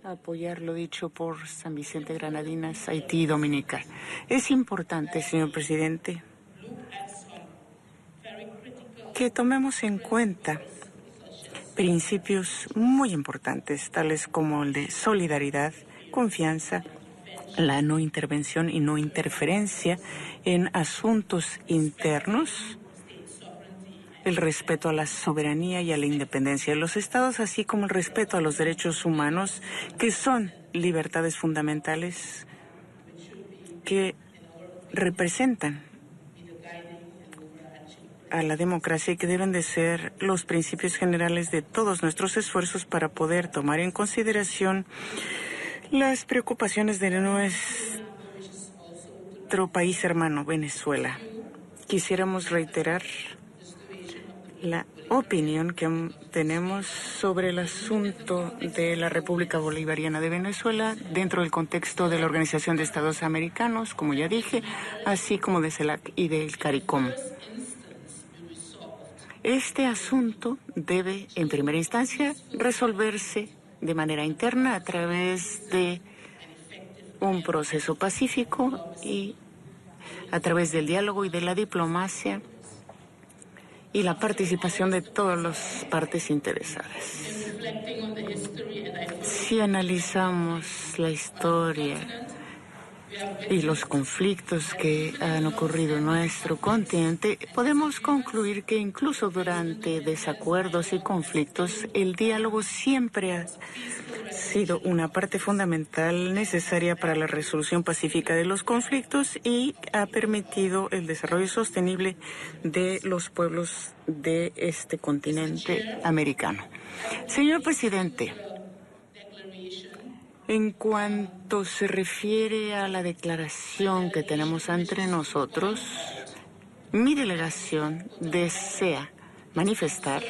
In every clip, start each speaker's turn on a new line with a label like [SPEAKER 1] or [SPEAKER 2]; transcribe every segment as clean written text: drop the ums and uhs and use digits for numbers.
[SPEAKER 1] apoyar lo dicho por San Vicente Granadinas, Haití y Dominica. Es importante, señor presidente, que tomemos en cuenta principios muy importantes, tales como el de solidaridad, confianza, la no intervención y no interferencia en asuntos internos, el respeto a la soberanía y a la independencia de los estados, así como el respeto a los derechos humanos, que son libertades fundamentales que representan a la democracia y que deben de ser los principios generales de todos nuestros esfuerzos para poder tomar en consideración las preocupaciones de nuestro país hermano, Venezuela. Quisiéramos reiterar la opinión que tenemos sobre el asunto de la República Bolivariana de Venezuela dentro del contexto de la Organización de Estados Americanos, como ya dije, así como de CELAC y del CARICOM. Este asunto debe, en primera instancia, resolverse de manera interna a través de un proceso pacífico y a través del diálogo y de la diplomacia y la participación de todas las partes interesadas. Si analizamos la historia y los conflictos que han ocurrido en nuestro continente, podemos concluir que incluso durante desacuerdos y conflictos, el diálogo siempre ha sido una parte fundamental necesaria para la resolución pacífica de los conflictos y ha permitido el desarrollo sostenible de los pueblos de este continente americano. Señor presidente, en cuanto se refiere a la declaración que tenemos ante nosotros, mi delegación desea manifestar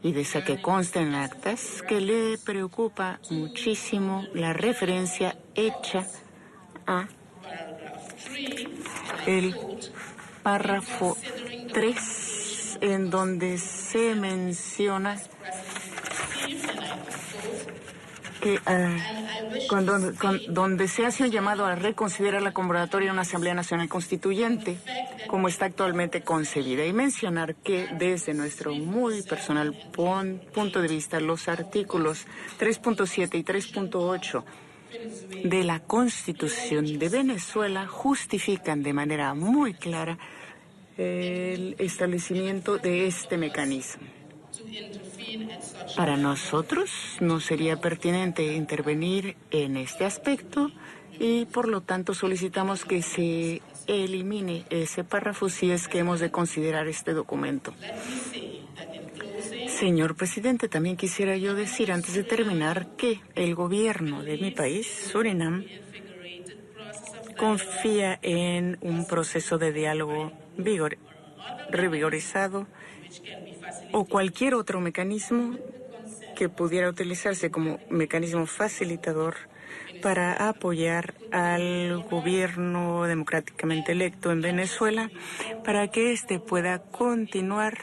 [SPEAKER 1] y desea que conste en actas que le preocupa muchísimo la referencia hecha a el párrafo 3, en donde se menciona que donde se hace un llamado a reconsiderar la convocatoria de una Asamblea Nacional Constituyente como está actualmente concebida, y mencionar que desde nuestro muy personal punto de vista, los artículos 3.7 y 3.8 de la Constitución de Venezuela justifican de manera muy clara el establecimiento de este mecanismo. Para nosotros no sería pertinente intervenir en este aspecto y por lo tanto solicitamos que se elimine ese párrafo si es que hemos de considerar este documento. Señor presidente, también quisiera yo decir antes de terminar que el gobierno de mi país, Surinam, confía en un proceso de diálogo revigorizado o cualquier otro mecanismo que pudiera utilizarse como mecanismo facilitador para apoyar al gobierno democráticamente electo en Venezuela para que éste pueda continuar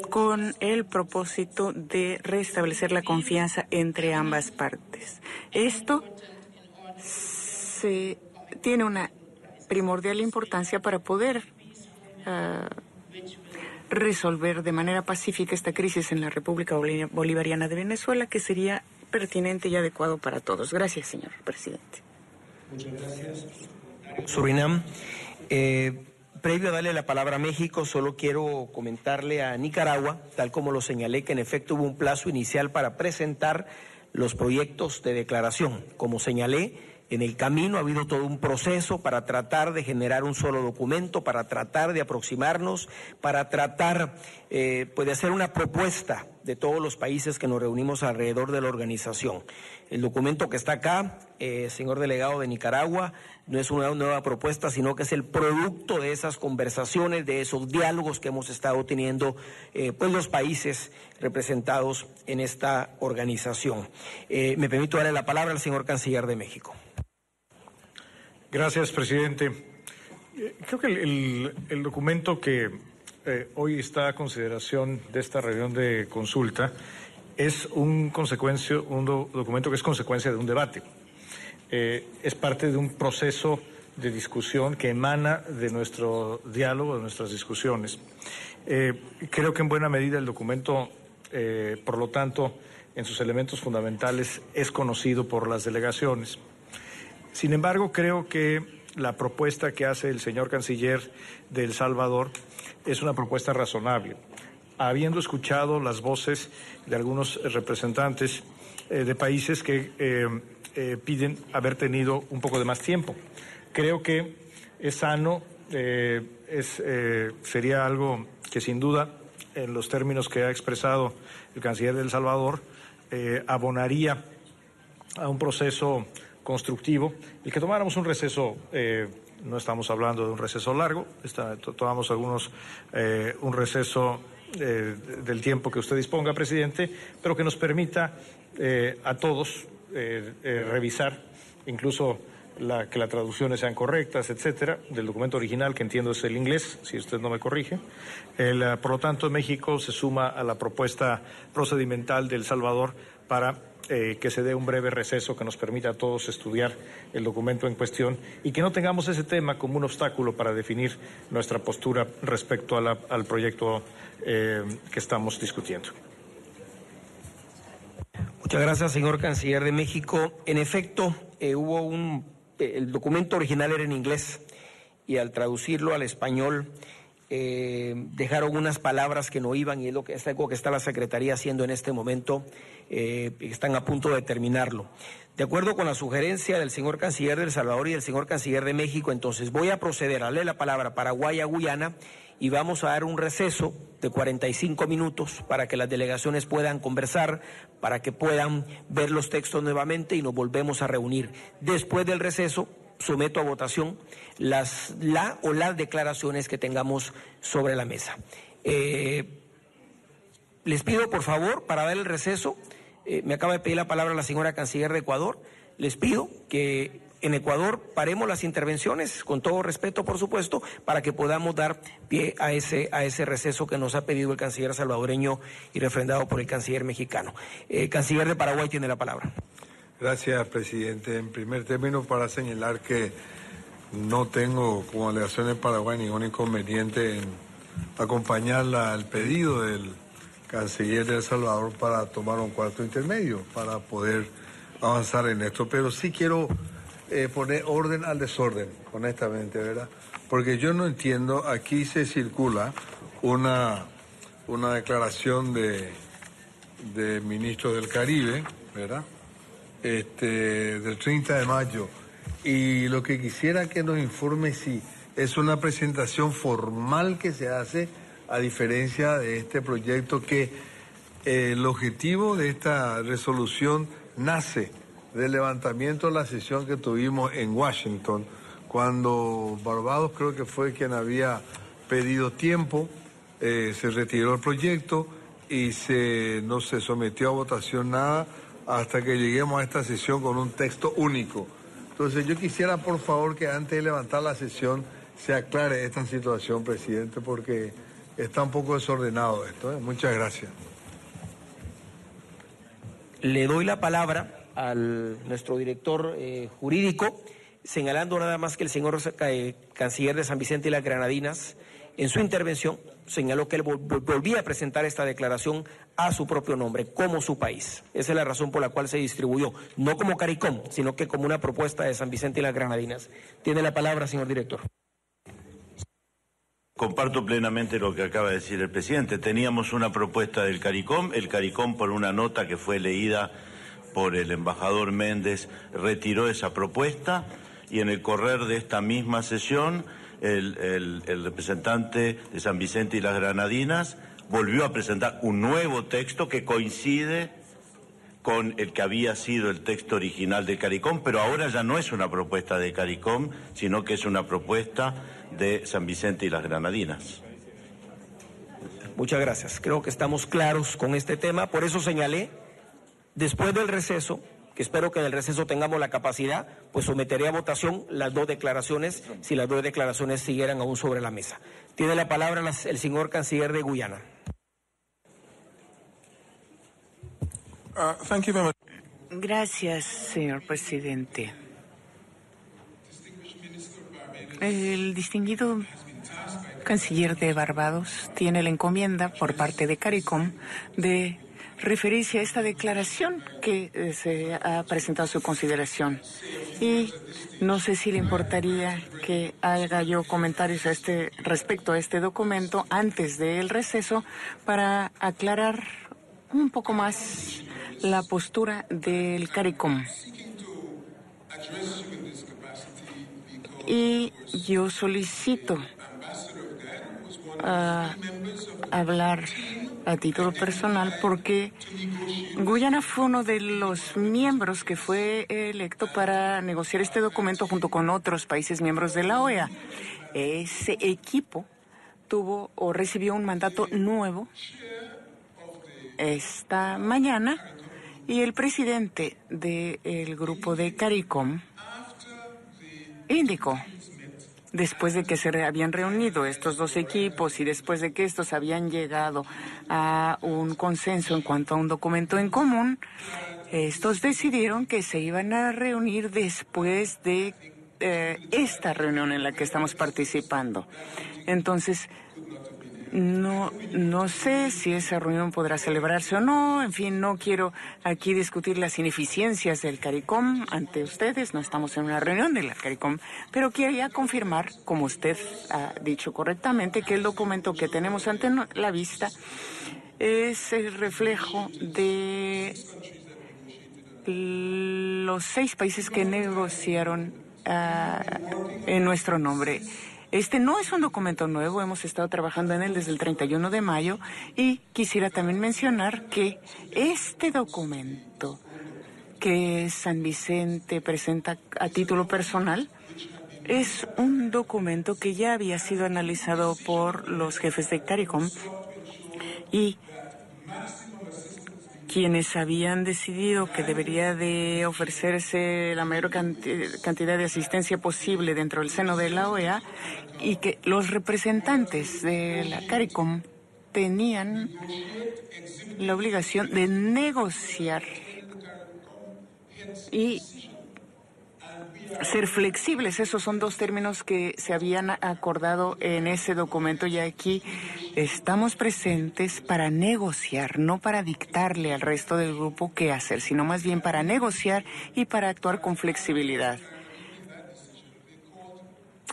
[SPEAKER 1] con el propósito de restablecer la confianza entre ambas partes. Esto tiene una primordial importancia para poder resolver de manera pacífica esta crisis en la República Bolivariana de Venezuela, que sería pertinente y adecuado para todos. Gracias, señor presidente.
[SPEAKER 2] Muchas gracias. Surinam. Previo a darle la palabra a México, solo quiero comentarle a Nicaragua, tal como lo señalé, que en efecto hubo un plazo inicial para presentar los proyectos de declaración. Como señalé, en el camino ha habido todo un proceso para tratar de generar un solo documento, para tratar de aproximarnos, para tratar de hacer una propuesta de todos los países que nos reunimos alrededor de la organización. El documento que está acá, señor delegado de Nicaragua, no es una nueva propuesta, sino que es el producto de esas conversaciones, de esos diálogos que hemos estado teniendo pues los países representados en esta organización. Me permito darle la palabra al señor canciller de México.
[SPEAKER 3] Gracias, presidente. Creo que el documento que hoy está a consideración de esta reunión de consulta es un documento que es consecuencia de un debate. Es parte de un proceso de discusión que emana de nuestro diálogo, de nuestras discusiones. Creo que en buena medida el documento, por lo tanto, en sus elementos fundamentales, es conocido por las delegaciones. Sin embargo, creo que la propuesta que hace el señor canciller de El Salvador es una propuesta razonable. Habiendo escuchado las voces de algunos representantes de países que piden haber tenido un poco de más tiempo. Creo que es sano, sería algo que sin duda, en los términos que ha expresado el canciller de El Salvador, abonaría a un proceso constructivo, el que tomáramos un receso, no estamos hablando de un receso largo, tomamos un receso del tiempo que usted disponga, presidente, pero que nos permita a todos revisar, incluso que las traducciones sean correctas, etcétera, del documento original, que entiendo es el inglés, si usted no me corrige. Por lo tanto, México se suma a la propuesta procedimental de El Salvador para que se dé un breve receso que nos permita a todos estudiar el documento en cuestión y que no tengamos ese tema como un obstáculo para definir nuestra postura respecto al proyecto que estamos discutiendo.
[SPEAKER 2] Muchas gracias, señor canciller de México. En efecto, el documento original era en inglés y al traducirlo al español dejaron unas palabras que no iban, y es algo que está la Secretaría haciendo en este momento. Están a punto de terminarlo. De acuerdo con la sugerencia del señor canciller de El Salvador y del señor canciller de México, entonces voy a proceder a leer la palabra Paraguay a Guyana y vamos a dar un receso de 45 minutos para que las delegaciones puedan conversar, para que puedan ver los textos nuevamente y nos volvemos a reunir. Después del receso, someto a votación las declaraciones que tengamos sobre la mesa. Les pido, por favor, para dar el receso, me acaba de pedir la palabra la señora canciller de Ecuador, les pido que en Ecuador paremos las intervenciones, con todo respeto, por supuesto, para que podamos dar pie a ese receso que nos ha pedido el canciller salvadoreño y refrendado por el canciller mexicano. Canciller de Paraguay tiene la palabra.
[SPEAKER 4] Gracias, presidente. En primer término, para señalar que no tengo como delegación de Paraguay ningún inconveniente en acompañarla al pedido del canciller de El Salvador para tomar un cuarto intermedio, para poder avanzar en esto. Pero sí quiero poner orden al desorden, honestamente, ¿verdad? Porque yo no entiendo, aquí se circula una declaración de ministros del Caribe, ¿verdad? Del 30 de mayo. Y lo que quisiera que nos informe si es una presentación formal que se hace, a diferencia de este proyecto, que el objetivo de esta resolución nace del levantamiento de la sesión que tuvimos en Washington, cuando Barbados creo que fue quien había pedido tiempo, se retiró el proyecto y no se sometió a votación nada hasta que lleguemos a esta sesión con un texto único. Entonces yo quisiera, por favor, que antes de levantar la sesión se aclare esta situación, presidente, porque está un poco desordenado esto. Muchas gracias.
[SPEAKER 2] Le doy la palabra a nuestro director jurídico, señalando nada más que el señor canciller de San Vicente y las Granadinas, en su intervención, señaló que él volvía a presentar esta declaración a su propio nombre, como su país. Esa es la razón por la cual se distribuyó, no como CARICOM, sino que como una propuesta de San Vicente y las Granadinas. Tiene la palabra, señor director.
[SPEAKER 5] Comparto plenamente lo que acaba de decir el presidente. Teníamos una propuesta del CARICOM, el CARICOM, por una nota que fue leída por el embajador Méndez, retiró esa propuesta, y en el correr de esta misma sesión el representante de San Vicente y las Granadinas volvió a presentar un nuevo texto que coincide con el que había sido el texto original de CARICOM, pero ahora ya no es una propuesta de CARICOM, sino que es una propuesta de San Vicente y las Granadinas.
[SPEAKER 2] Muchas gracias. Creo que estamos claros con este tema. Por eso señalé, después del receso, que espero que en el receso tengamos la capacidad, pues someteré a votación las dos declaraciones, si las dos declaraciones siguieran aún sobre la mesa. Tiene la palabra el señor canciller de Guyana.
[SPEAKER 6] Thank you very much.
[SPEAKER 1] Gracias, señor presidente. El distinguido canciller de Barbados tiene la encomienda por parte de CARICOM de referirse a esta declaración que se ha presentado a su consideración. Y no sé si le importaría que haga yo comentarios respecto a este documento antes del receso para aclarar un poco más la postura del CARICOM. Y yo solicito hablar a título personal porque Guyana fue uno de los miembros que fue electo para negociar este documento junto con otros países miembros de la OEA. Ese equipo tuvo o recibió un mandato nuevo esta mañana y el presidente del grupo de CARICOM indicó, después de que se habían reunido estos dos equipos y después de que estos habían llegado a un consenso en cuanto a un documento en común, estos decidieron que se iban a reunir después de esta reunión en la que estamos participando. Entonces, no sé si esa reunión podrá celebrarse o no. En fin, no quiero aquí discutir las ineficiencias del CARICOM ante ustedes. No estamos en una reunión de la CARICOM, pero quería confirmar, como usted ha dicho correctamente, que el documento que tenemos ante la vista es el reflejo de los 6 países que negociaron en nuestro nombre. Este no es un documento nuevo, hemos estado trabajando en él desde el 31 de mayo y quisiera también mencionar que este documento que San Vicente presenta a título personal es un documento que ya había sido analizado por los jefes de CARICOM y quienes habían decidido que debería de ofrecerse la mayor cantidad de asistencia posible dentro del seno de la OEA y que los representantes de la CARICOM tenían la obligación de negociar y ser flexibles. Esos son 2 términos que se habían acordado en ese documento y aquí estamos presentes para negociar, no para dictarle al resto del grupo qué hacer, sino más bien para negociar y para actuar con flexibilidad.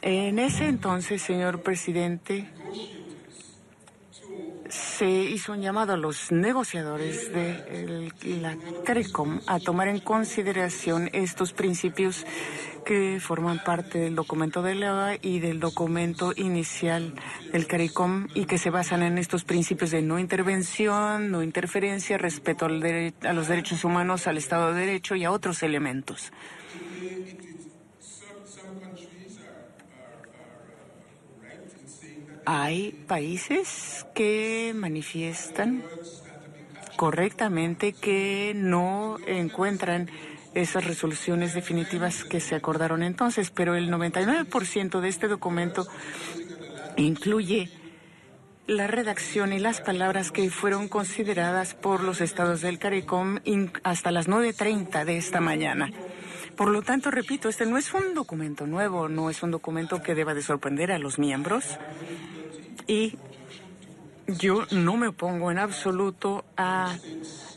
[SPEAKER 1] En ese entonces, señor presidente, se hizo un llamado a los negociadores de la CARICOM a tomar en consideración estos principios que forman parte del documento de la OEA y del documento inicial del CARICOM y que se basan en estos principios de no intervención, no interferencia, respeto a los derechos humanos, al Estado de Derecho y a otros elementos. Hay países que manifiestan correctamente que no encuentran esas resoluciones definitivas que se acordaron entonces, pero el 99% de este documento incluye la redacción y las palabras que fueron consideradas por los estados del CARICOM hasta las 9:30 de esta mañana. Por lo tanto, repito, este no es un documento nuevo, no es un documento que deba de sorprender a los miembros y yo no me opongo en absoluto a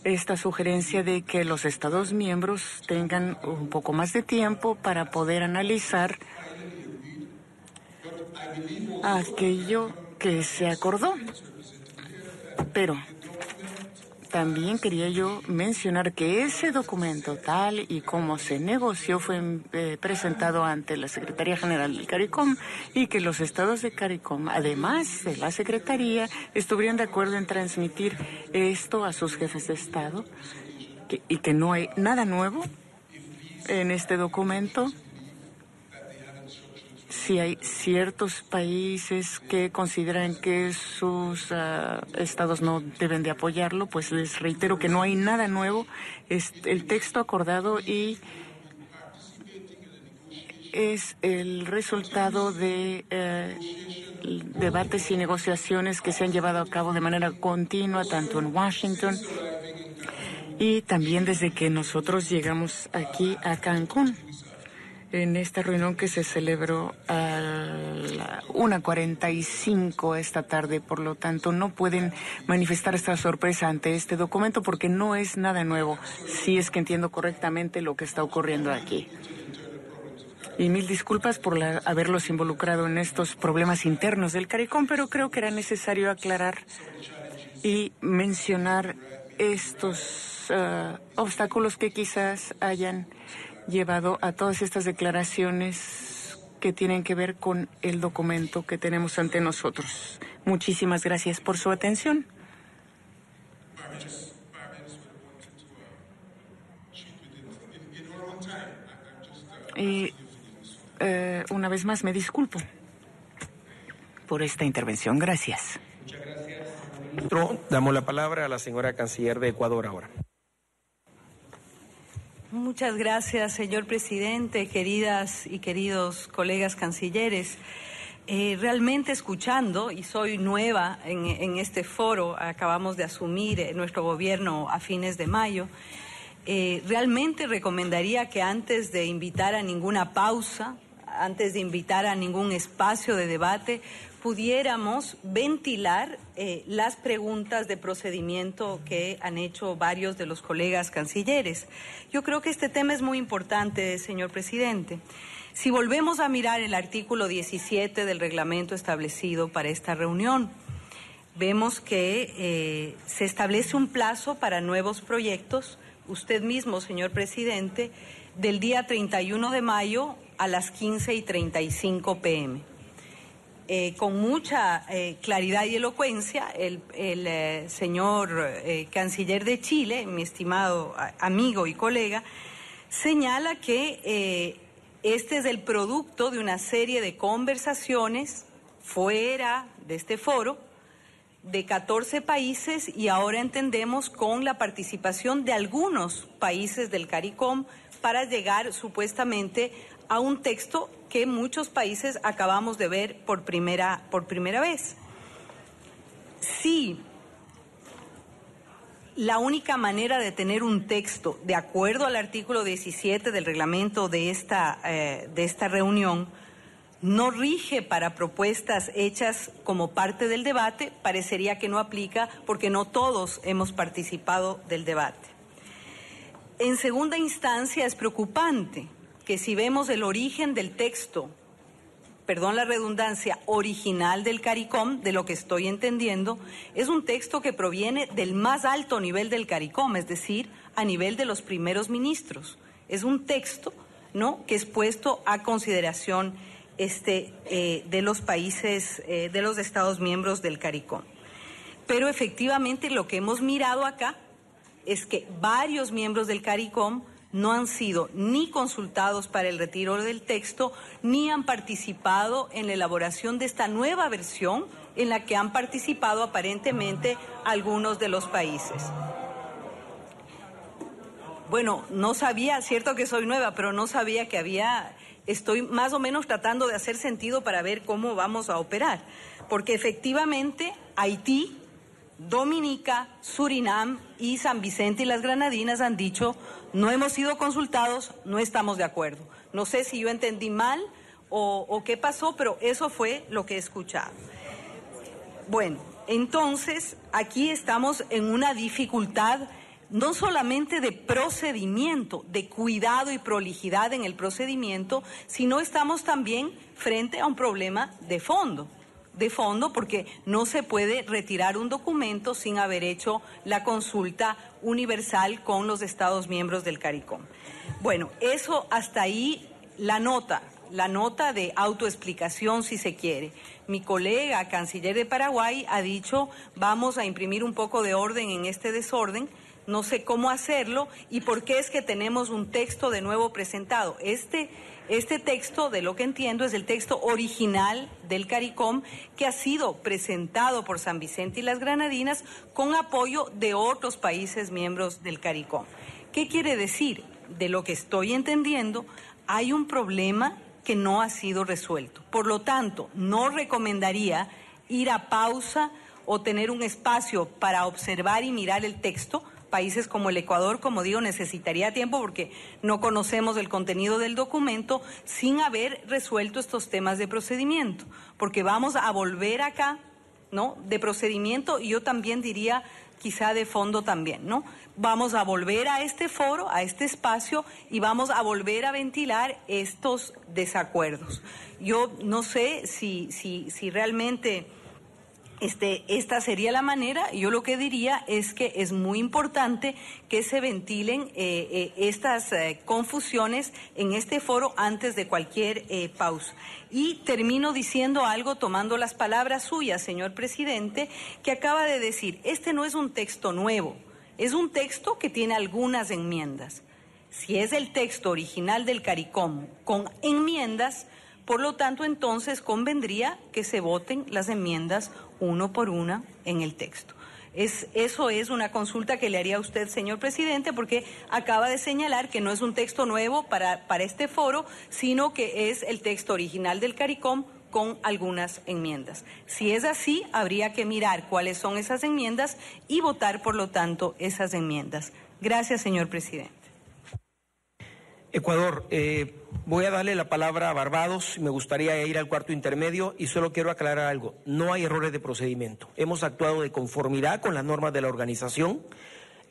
[SPEAKER 1] esta sugerencia de que los Estados miembros tengan un poco más de tiempo para poder analizar aquello que se acordó. Pero también quería yo mencionar que ese documento, tal y como se negoció, fue presentado ante la Secretaría General del CARICOM y que los estados de CARICOM, además de la Secretaría, estuvieron de acuerdo en transmitir esto a sus jefes de Estado y que no hay nada nuevo en este documento. Si hay ciertos países que consideran que sus estados no deben de apoyarlo, pues les reitero que no hay nada nuevo. Es el texto acordado y es el resultado de debates y negociaciones que se han llevado a cabo de manera continua, tanto en Washington y también desde que nosotros llegamos aquí a Cancún, en esta reunión que se celebró a la 1:45 esta tarde. Por lo tanto, no pueden manifestar esta sorpresa ante este documento porque no es nada nuevo, si es que entiendo correctamente lo que está ocurriendo aquí. Y mil disculpas por haberlos involucrado en estos problemas internos del CARICOM, pero creo que era necesario aclarar y mencionar estos obstáculos que quizás hayan llevado a todas estas declaraciones que tienen que ver con el documento que tenemos ante nosotros. Muchísimas gracias por su atención. Y una vez más me disculpo por esta intervención. Gracias.
[SPEAKER 2] Damos la palabra a la señora canciller de Ecuador ahora.
[SPEAKER 6] Muchas gracias, señor presidente, queridas y queridos colegas cancilleres. Realmente escuchando, y soy nueva en este foro, acabamos de asumir nuestro gobierno a fines de mayo, realmente recomendaría que antes de invitar a ninguna pausa, antes de invitar a ningún espacio de debate, pudiéramos ventilar las preguntas de procedimiento que han hecho varios de los colegas cancilleres. Yo creo que este tema es muy importante, señor presidente. Si volvemos a mirar el artículo 17 del reglamento establecido para esta reunión, vemos que se establece un plazo para nuevos proyectos. Usted mismo, señor presidente, del día 31 de mayo a las 15:35 p.m. Con mucha claridad y elocuencia, el señor canciller de Chile, mi estimado amigo y colega, señala que este es el producto de una serie de conversaciones fuera de este foro de 14 países y ahora entendemos con la participación de algunos países del CARICOM para llegar supuestamente a un texto que muchos países acabamos de ver por primera vez. Sí, la única manera de tener un texto de acuerdo al artículo 17 del reglamento de esta reunión no rige para propuestas hechas como parte del debate, parecería que no aplica porque no todos hemos participado del debate. En segunda instancia, es preocupante que si vemos el origen del texto, perdón la redundancia, original del CARICOM, de lo que estoy entendiendo, es un texto que proviene del más alto nivel del CARICOM, es decir, a nivel de los primeros ministros. Es un texto, ¿no?, que es puesto a consideración de los países, de los Estados miembros del CARICOM. Pero efectivamente lo que hemos mirado acá es que varios miembros del CARICOM no han sido ni consultados para el retiro del texto, ni han participado en la elaboración de esta nueva versión en la que han participado aparentemente algunos de los países. Bueno, no sabía, cierto que soy nueva, pero no sabía que había, estoy más o menos tratando de hacer sentido para ver cómo vamos a operar, porque efectivamente Haití, Dominica, Surinam y San Vicente y las Granadinas han dicho: no hemos sido consultados, no estamos de acuerdo. No sé si yo entendí mal o qué pasó, pero eso fue lo que he escuchado. Bueno, entonces aquí estamos en una dificultad no solamente de procedimiento, de cuidado y prolijidad en el procedimiento, sino estamos también frente a un problema de fondo porque no se puede retirar un documento sin haber hecho la consulta universal con los Estados miembros del CARICOM. Bueno, eso hasta ahí la nota de autoexplicación, si se quiere. Mi colega canciller de Paraguay ha dicho: vamos a imprimir un poco de orden en este desorden. No sé cómo hacerlo y por qué es que tenemos un texto de nuevo presentado. Este texto, de lo que entiendo, es el texto original del CARICOM que ha sido presentado por San Vicente y las Granadinas con apoyo de otros países miembros del CARICOM. ¿Qué quiere decir? De lo que estoy entendiendo, hay un problema que no ha sido resuelto. Por lo tanto, no recomendaría ir a pausa o tener un espacio para observar y mirar el texto, países como el Ecuador, como digo, necesitaría tiempo porque no conocemos el contenido del documento sin haber resuelto estos temas de procedimiento, porque vamos a volver acá, ¿no?, de procedimiento, y yo también diría quizá de fondo también, ¿no? Vamos a volver a este foro, a este espacio, y vamos a volver a ventilar estos desacuerdos. Yo no sé si realmente esta sería la manera. Yo lo que diría es que es muy importante que se ventilen estas confusiones en este foro antes de cualquier pausa. Y termino diciendo algo, tomando las palabras suyas, señor presidente, que acaba de decir, este no es un texto nuevo, es un texto que tiene algunas enmiendas. Si es el texto original del CARICOM con enmiendas, por lo tanto, entonces convendría que se voten las enmiendas uno por una en el texto. Eso es una consulta que le haría a usted, señor presidente, porque acaba de señalar que no es un texto nuevo para este foro, sino que es el texto original del CARICOM con algunas enmiendas. Si es así, habría que mirar cuáles son esas enmiendas y votar, por lo tanto, esas enmiendas. Gracias, señor presidente.
[SPEAKER 2] Ecuador, voy a darle la palabra a Barbados, me gustaría ir al cuarto intermedio y solo quiero aclarar algo, no hay errores de procedimiento, hemos actuado de conformidad con las normas de la organización,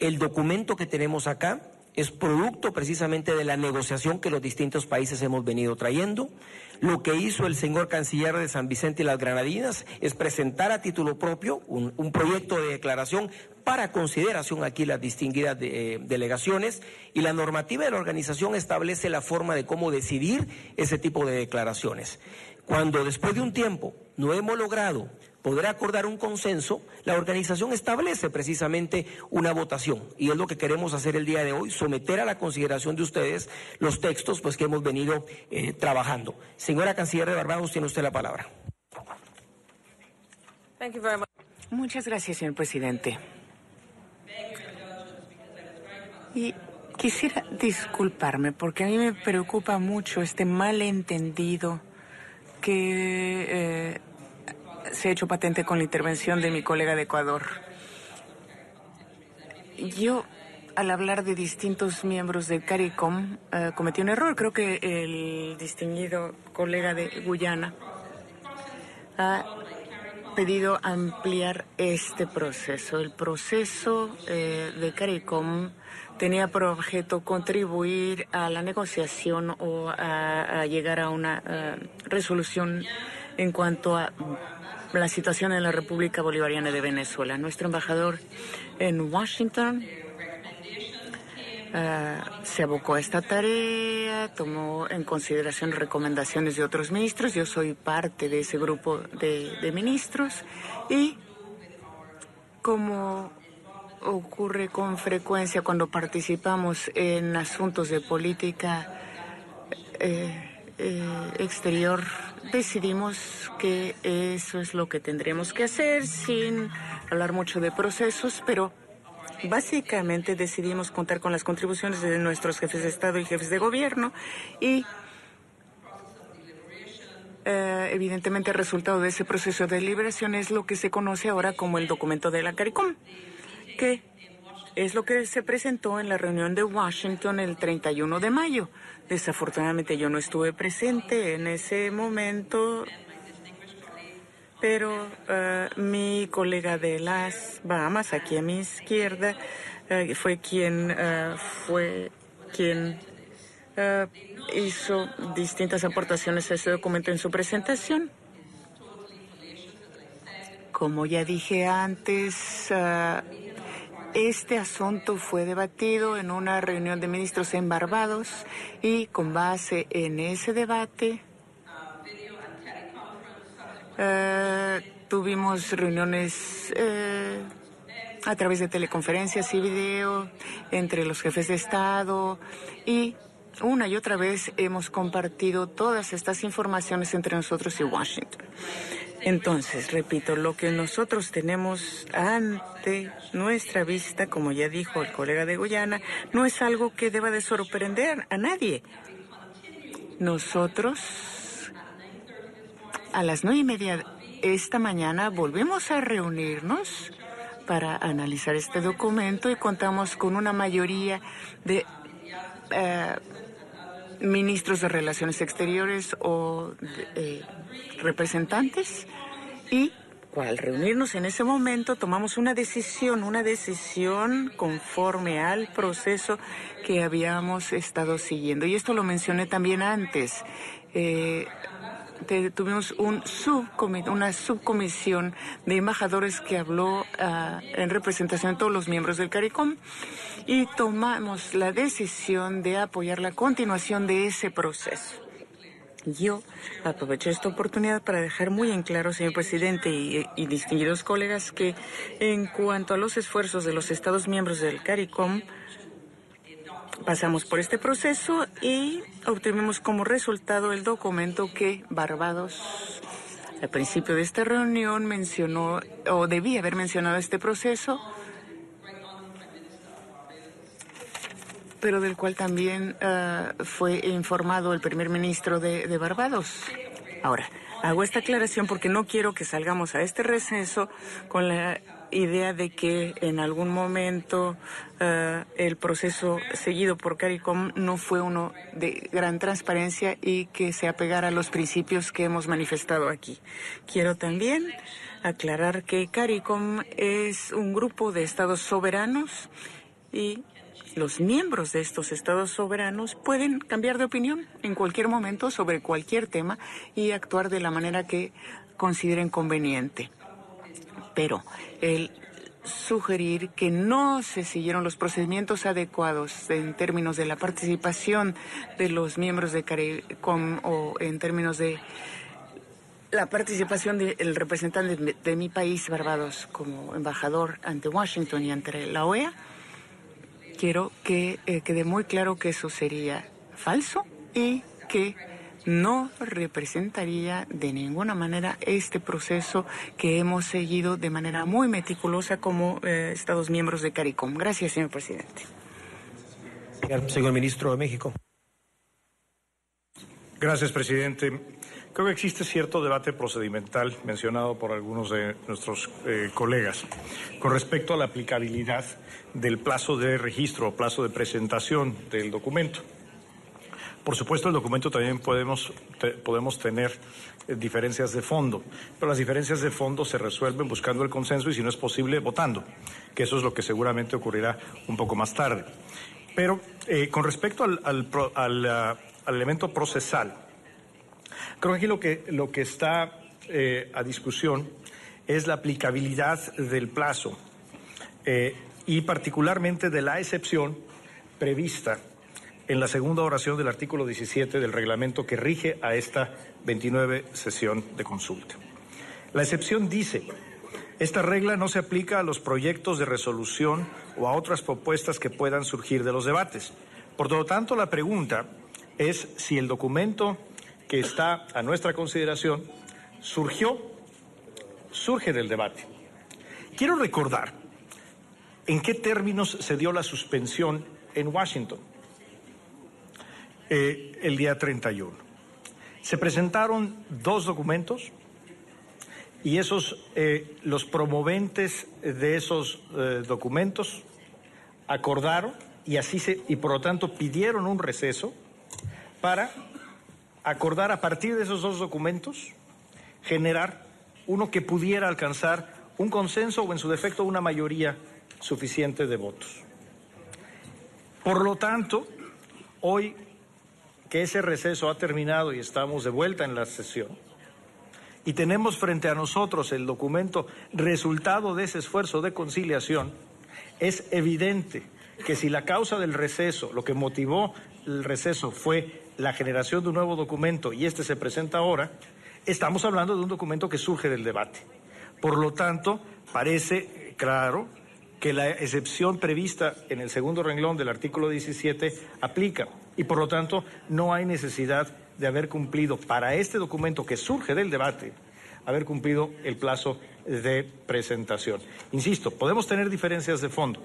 [SPEAKER 2] el documento que tenemos acá es producto precisamente de la negociación que los distintos países hemos venido trayendo. Lo que hizo el señor canciller de San Vicente y las Granadinas es presentar a título propio un proyecto de declaración para consideración aquí las distinguidas delegaciones, y la normativa de la organización establece la forma de cómo decidir ese tipo de declaraciones. Cuando después de un tiempo no hemos logrado poder acordar un consenso, la organización establece precisamente una votación, y es lo que queremos hacer el día de hoy, someter a la consideración de ustedes los textos pues que hemos venido trabajando. Señora Canciller de Barbados, tiene usted la palabra.
[SPEAKER 1] Muchas gracias, señor presidente. Y quisiera disculparme porque a mí me preocupa mucho este malentendido que se ha hecho patente con la intervención de mi colega de Ecuador. Yo, al hablar de distintos miembros del CARICOM, cometí un error. Creo que el distinguido colega de Guyana ha pedido ampliar este proceso. El proceso de CARICOM tenía por objeto contribuir a la negociación o a llegar a una resolución en cuanto a la situación en la República Bolivariana de Venezuela. Nuestro embajador en Washington se abocó a esta tarea, tomó en consideración recomendaciones de otros ministros. Yo soy parte de ese grupo de ministros y, como ocurre con frecuencia cuando participamos en asuntos de política exterior, decidimos que eso es lo que tendremos que hacer sin hablar mucho de procesos, pero básicamente decidimos contar con las contribuciones de nuestros jefes de Estado y jefes de gobierno y evidentemente el resultado de ese proceso de deliberación es lo que se conoce ahora como el documento de la CARICOM, que es lo que se presentó en la reunión de Washington el 31 de mayo. Desafortunadamente yo no estuve presente en ese momento, pero mi colega de las Bahamas, aquí a mi izquierda, fue quien hizo distintas aportaciones a ese documento en su presentación. Como ya dije antes, este asunto fue debatido en una reunión de ministros en Barbados y con base en ese debate tuvimos reuniones a través de teleconferencias y video entre los jefes de Estado y una y otra vez hemos compartido todas estas informaciones entre nosotros y Washington. Entonces, repito, lo que nosotros tenemos ante nuestra vista, como ya dijo el colega de Guyana, no es algo que deba de sorprender a nadie. Nosotros, a las 9:30 esta mañana, volvemos a reunirnos para analizar este documento y contamos con una mayoría de ministros de Relaciones Exteriores o representantes, y al reunirnos en ese momento tomamos una decisión conforme al proceso que habíamos estado siguiendo. Y esto lo mencioné también antes. Tuvimos una subcomisión de embajadores que habló en representación de todos los miembros del CARICOM y tomamos la decisión de apoyar la continuación de ese proceso. Yo aprovecho esta oportunidad para dejar muy en claro, señor presidente y distinguidos colegas, que en cuanto a los esfuerzos de los Estados miembros del CARICOM, pasamos por este proceso y obtuvimos como resultado el documento que Barbados, al principio de esta reunión, mencionó o debía haber mencionado este proceso, pero del cual también fue informado el primer ministro de Barbados. Ahora, hago esta aclaración porque no quiero que salgamos a este receso con la idea de que en algún momento el proceso seguido por CARICOM no fue uno de gran transparencia y que se apegara a los principios que hemos manifestado aquí. Quiero también aclarar que CARICOM es un grupo de estados soberanos y los miembros de estos estados soberanos pueden cambiar de opinión en cualquier momento sobre cualquier tema y actuar de la manera que consideren conveniente. Pero el sugerir que no se siguieron los procedimientos adecuados en términos de la participación de los miembros de CARICOM o en términos de la participación del representante de mi país, Barbados, como embajador ante Washington y ante la OEA, quiero que quede muy claro que eso sería falso y que no representaría de ninguna manera este proceso que hemos seguido de manera muy meticulosa como Estados miembros de CARICOM. Gracias, señor presidente.
[SPEAKER 2] Señor ministro de México.
[SPEAKER 3] Gracias, presidente. Creo que existe cierto debate procedimental mencionado por algunos de nuestros colegas con respecto a la aplicabilidad del plazo de registro o plazo de presentación del documento. Por supuesto, el documento también podemos tener diferencias de fondo, pero las diferencias de fondo se resuelven buscando el consenso y, si no es posible, votando, que eso es lo que seguramente ocurrirá un poco más tarde. Pero con respecto al elemento procesal, creo que aquí lo que está a discusión es la aplicabilidad del plazo y particularmente de la excepción prevista en la segunda oración del artículo 17 del reglamento que rige a esta 29 sesión de consulta. La excepción dice: esta regla no se aplica a los proyectos de resolución o a otras propuestas que puedan surgir de los debates. Por lo tanto, la pregunta es si el documento que está a nuestra consideración surge del debate. Quiero recordar en qué términos se dio la suspensión en Washington el día 31. Se presentaron dos documentos y los promoventes de esos documentos acordaron y por lo tanto pidieron un receso para acordar a partir de esos dos documentos generar uno que pudiera alcanzar un consenso o en su defecto una mayoría suficiente de votos. Por lo tanto, hoy que ese receso ha terminado y estamos de vuelta en la sesión y tenemos frente a nosotros el documento resultado de ese esfuerzo de conciliación, es evidente que si la causa del receso, lo que motivó el receso fue la generación de un nuevo documento y este se presenta ahora, estamos hablando de un documento que surge del debate. Por lo tanto, parece claro que la excepción prevista en el segundo renglón del artículo 17 aplica y por lo tanto no hay necesidad de haber cumplido para este documento que surge del debate, haber cumplido el plazo de presentación. Insisto, podemos tener diferencias de fondo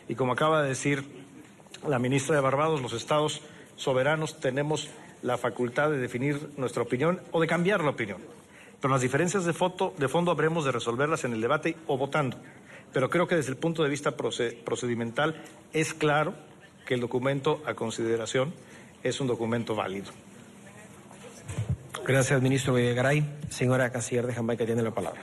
[SPEAKER 3] y como acaba de decir la ministra de Barbados, los estados soberanos tenemos la facultad de definir nuestra opinión o de cambiar la opinión. Pero las diferencias de fondo habremos de resolverlas en el debate o votando. pero creo que desde el punto de vista procedimental es claro que el documento a consideración es un documento válido.
[SPEAKER 2] Gracias, ministro Videgaray. Señora canciller de Jamaica tiene la palabra.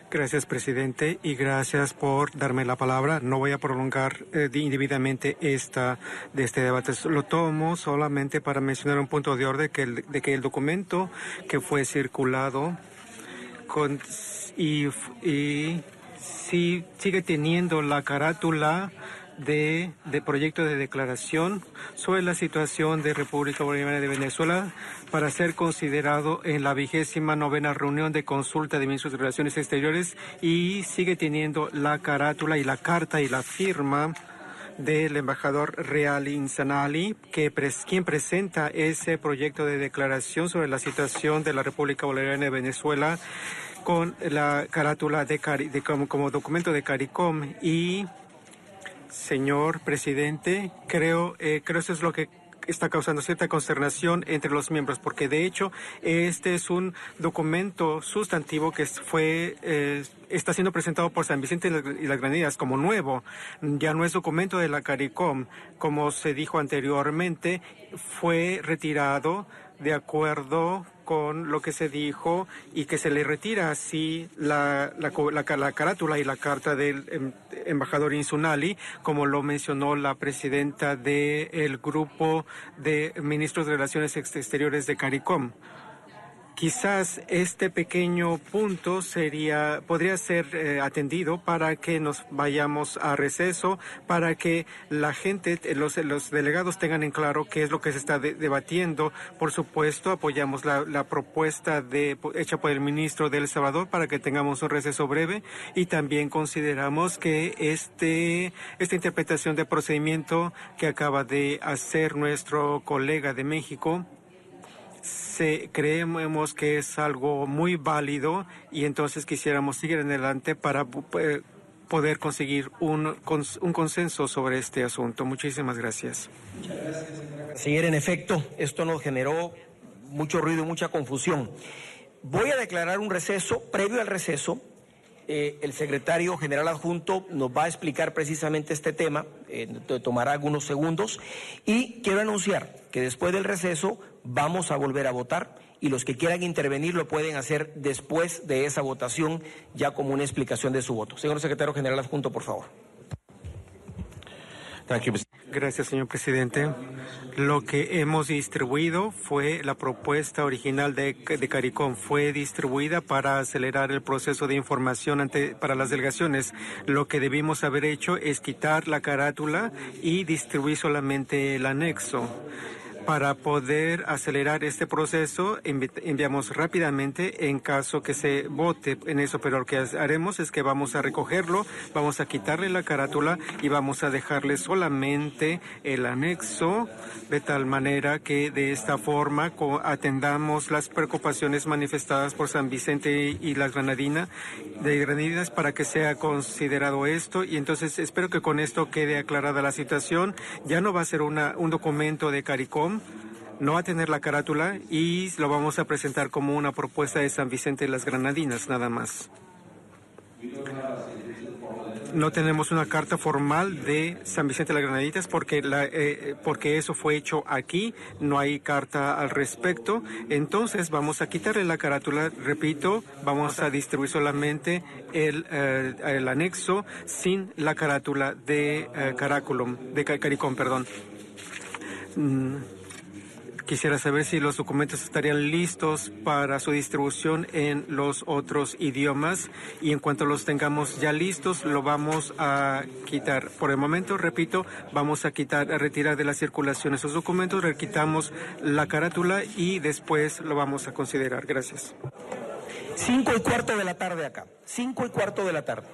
[SPEAKER 7] Gracias, presidente, y gracias por darme la palabra. No voy a prolongar indebidamente de este debate. Lo tomo solamente para mencionar un punto de orden de que el documento que fue circulado y sí sigue teniendo la carátula de proyecto de declaración sobre la situación de República Bolivariana de Venezuela para ser considerado en la 29ª reunión de consulta de ministros de Relaciones Exteriores, y sigue teniendo la carátula y la carta y la firma del embajador Real Insanali, quien presenta ese proyecto de declaración sobre la situación de la República Bolivariana de Venezuela con la carátula como documento de CARICOM. Y señor presidente, creo eso es lo que está causando cierta consternación entre los miembros, porque de hecho este es un documento sustantivo que está siendo presentado por San Vicente y las Granadinas como nuevo. Ya no es documento de la CARICOM, como se dijo anteriormente, fue retirado de acuerdo con lo que se dijo, y que se le retira así la carátula y la carta del embajador Insanali, como lo mencionó la presidenta del grupo de ministros de Relaciones Exteriores de CARICOM. Quizás este pequeño punto podría ser atendido para que nos vayamos a receso, para que la gente, los delegados tengan en claro qué es lo que se está debatiendo. Por supuesto, apoyamos la propuesta hecha por el ministro de El Salvador para que tengamos un receso breve, y también consideramos que esta interpretación de procedimiento que acaba de hacer nuestro colega de México, creemos que es algo muy válido, y entonces quisiéramos seguir adelante para poder conseguir un consenso sobre este asunto. Muchísimas gracias.
[SPEAKER 2] Muchas gracias, señora canciller. En efecto, esto nos generó mucho ruido y mucha confusión. Voy a declarar un receso. Previo al receso, el secretario general adjunto nos va a explicar precisamente este tema, tomará algunos segundos, y quiero anunciar que después del receso vamos a volver a votar, y los que quieran intervenir lo pueden hacer después de esa votación, ya como una explicación de su voto. Señor secretario general adjunto, por favor.
[SPEAKER 7] Gracias, señor presidente. Lo que hemos distribuido fue la propuesta original de CARICOM. Fue distribuida para acelerar el proceso de información para las delegaciones. Lo que debimos haber hecho es quitar la carátula y distribuir solamente el anexo. Para poder acelerar este proceso, enviamos rápidamente en caso que se vote en eso, pero lo que haremos es que vamos a recogerlo, vamos a quitarle la carátula y vamos a dejarle solamente el anexo, de tal manera que de esta forma atendamos las preocupaciones manifestadas por San Vicente y las Granadinas para que sea considerado esto. Y entonces espero que con esto quede aclarada la situación. Ya no va a ser un documento de CARICOM, no va a tener la carátula, y lo vamos a presentar como una propuesta de San Vicente y las Granadinas, nada más. No tenemos una carta formal de San Vicente y las Granadinas porque eso fue hecho aquí, no hay carta al respecto. Entonces vamos a quitarle la carátula, repito, vamos a distribuir solamente el anexo sin la carátula de CARICOM, perdón. Quisiera saber si los documentos estarían listos para su distribución en los otros idiomas, y en cuanto los tengamos ya listos, lo vamos a quitar. Por el momento, repito, vamos a retirar de la circulación esos documentos, requitamos la carátula y después lo vamos a considerar. Gracias.
[SPEAKER 2] 5:15 de la tarde acá. 5:15 de la tarde.